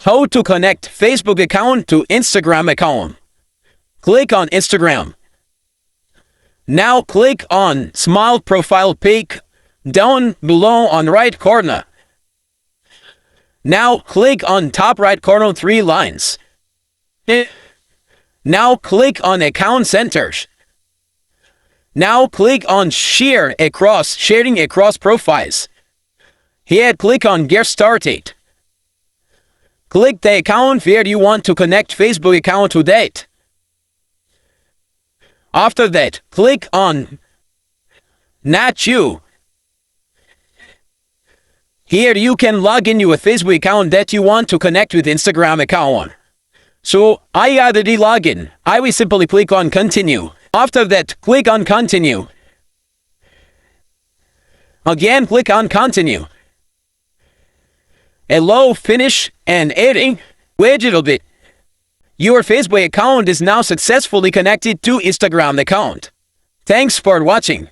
How to connect Facebook account to Instagram account. Click on Instagram. Now click on Small Profile Pic down below on right corner. Now click on top right corner 3 lines. Now click on Account Centers. Now click on Sharing across profiles. Here click on Get Started. Click the account where you want to connect Facebook account to that. After that, click on Not You. Here you can log in your Facebook account that you want to connect with Instagram account. So I already log in. I will simply click on Continue. After that, click on Continue. Again, click on Continue. Allow Finish and Editing. Wait a little bit. Your Facebook account is now successfully connected to Instagram account. Thanks for watching.